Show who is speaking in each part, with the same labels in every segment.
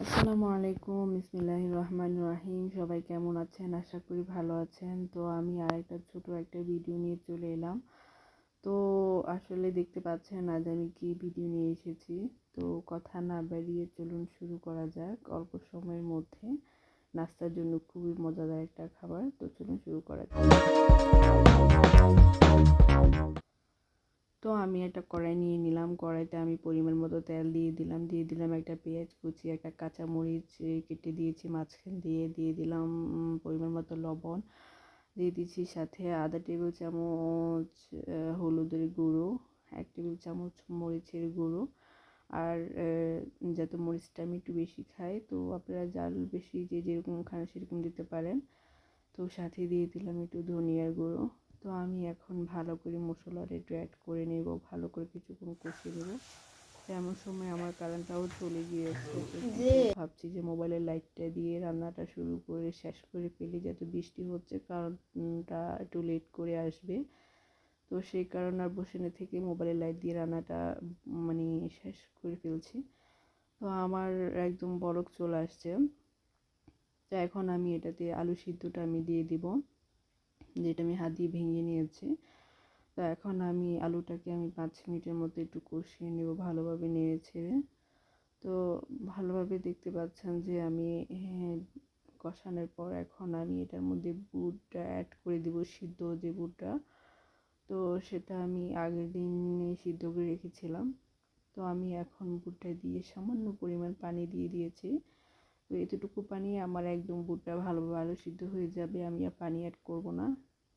Speaker 1: আসসালামু আলাইকুম, বিসমিল্লাহির রহমানির রহিম। সবাই কেমন আছেন? আশা করি ভালো আছেন। তো আমি আরেকটা ছোট একটা ভিডিও নিয়ে চলে এলাম। তো আসলে দেখতে পাচ্ছেন আজ আমি কি ভিডিও নিয়ে এসেছি। তো কথা না বাড়িয়ে চলুন শুরু করা যাক। অল্প সময়ের মধ্যে নাস্তার জন্য খুবই মজাদার একটা খাবার। তো চলুন শুরু করা যাক। তো আমি একটা কড়াই নিয়ে নিলাম। কড়াইতে আমি পরিমাণ মতো তেল দিয়ে দিলাম একটা পেঁয়াজ কুচি, একটা কাঁচামরিচ কেটে দিয়েছি মাঝখান দিয়ে দিলাম পরিমাণ মতো লবণ, দিয়ে দিচ্ছি সাথে আধা টেবিল চামচ হলুদের গুঁড়ো, 1 টেবিল চামচ মরিচের গুঁড়ো। আর যাতে মরিচটা আমি একটু বেশি খাই, তো আপনারা জাল বেশি যে যেরকম খান সেরকম দিতে পারেন। তো সাথে দিয়ে দিলাম একটু ধনিয়ার গুঁড়ো। তো আমি এখন ভালো করে মশলাটা একটু অ্যাড করে নেব, ভালো করে কিছুক্ষণ কষিয়ে নেব। এমন সময় আমার কারেন্টটাও চলে গিয়েছে, তো ভাবছি যে মোবাইলের লাইটটা দিয়ে রান্নাটা শুরু করে শেষ করে ফেলি, যাতে বৃষ্টি হচ্ছে কারেন্টটা একটু লেট করে আসবে। তো সেই কারণে আর বসে না থেকে মোবাইলের লাইট দিয়ে রান্নাটা মানে শেষ করে ফেলছি। তো আমার একদম বলক চলে আসছে। তো এখন আমি এটাতে আলু সিদ্ধটা আমি দিয়ে দিব, যেটা আমি হাত দিয়ে ভেঙে নিয়েছি। তো এখন আমি আলুটাকে 5 মিনিটের মতো একটু কষিয়ে নেব, ভালোভাবে নেড়ে ছেড়ে। তো ভালোভাবে দেখতে পাচ্ছেন যে আমি কষানোর পর এখন আমি এটার মধ্যে বুটটা অ্যাড করে দিব, সিদ্ধ যে বুটটা। তো সেটা আমি আগের দিন সিদ্ধ করে রেখেছিলাম। তো আমি এখন বুটটা দিয়ে সামান্য পরিমাণ পানি দিয়ে দিয়েছি। তো এতটুকু পানি আমার একদম বুটটা ভালো সিদ্ধ হয়ে যাবে, আমি আর পানি অ্যাড করব না,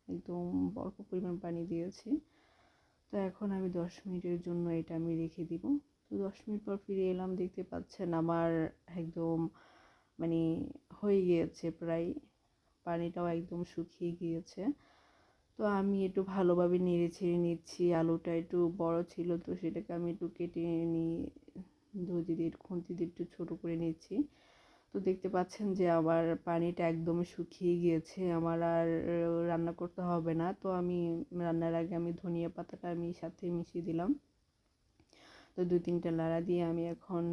Speaker 1: একদম অল্প পরিমাণ পানি দিয়েছি। তো এখন আমি 10 মিনিটের জন্য এটা আমি রেখে দিব। তো 10 মিনিট পর ফিরে এলাম, দেখতে পাচ্ছেন আমার একদম মানে হয়ে গিয়েছে প্রায়, পানিটাও একদম শুকিয়ে গিয়েছে। তো আমি একটু ভালোভাবে নেড়ে ছেড়ে নিচ্ছি। আলুটা একটু বড় ছিল, তো সেটাকে আমি একটু কেটে নিয়ে ধুয়ে দিয়ে খুন্তি দিয়ে একটু ছোটো করে নিচ্ছি। তো দেখতে পাচ্ছেন যে আমার পানিটা একদম শুকিয়ে গিয়েছে, আমার আর রান্না করতে হবে না। তো আমি রান্নার আগে আমি ধনিয়া পাতাটা আমি সাথে মিশিয়ে দিলাম। তো 2-3টা লাড়া দিয়ে আমি এখন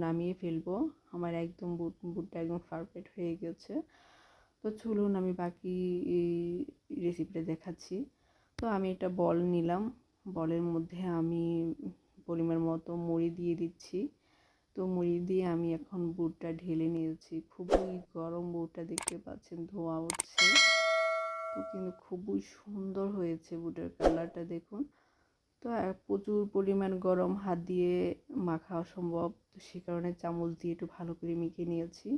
Speaker 1: নামিয়ে ফেলবো। আমার একদম বুটটা একদম পারফেক্ট হয়ে গেছে। তো চলুন আমি বাকি রেসিপিটা দেখাচ্ছি। তো আমি একটা বল নিলাম, বলের মধ্যে আমি পরিমাণ মতো মুড়ি দিয়ে দিচ্ছি। তো মুড়ি দিয়ে আমি এখন বুটটা ঢেলে নিয়েছি। খুবই গরম বুটটা, দেখতে পাচ্ছেন ধোঁয়া উঠছে। তো কিন্তু খুবই সুন্দর হয়েছে বুটের কালারটা, দেখুন। তো প্রচুর পরিমাণ গরম, হাত দিয়ে মাখা অসম্ভব, তো সে কারণে চামচ দিয়ে একটু ভালো করে মেখে নিয়েছি।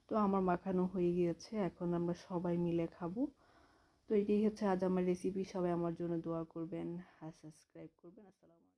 Speaker 1: তো আমার মাখানো হয়ে গিয়েছে, এখন আমরা সবাই মিলে খাবো। তো এটাই হচ্ছে আজ আমার রেসিপি। সবাই আমার জন্য দোয়া করবেন আর সাবস্ক্রাইব করবেন। আসসালামু আলাইকুম।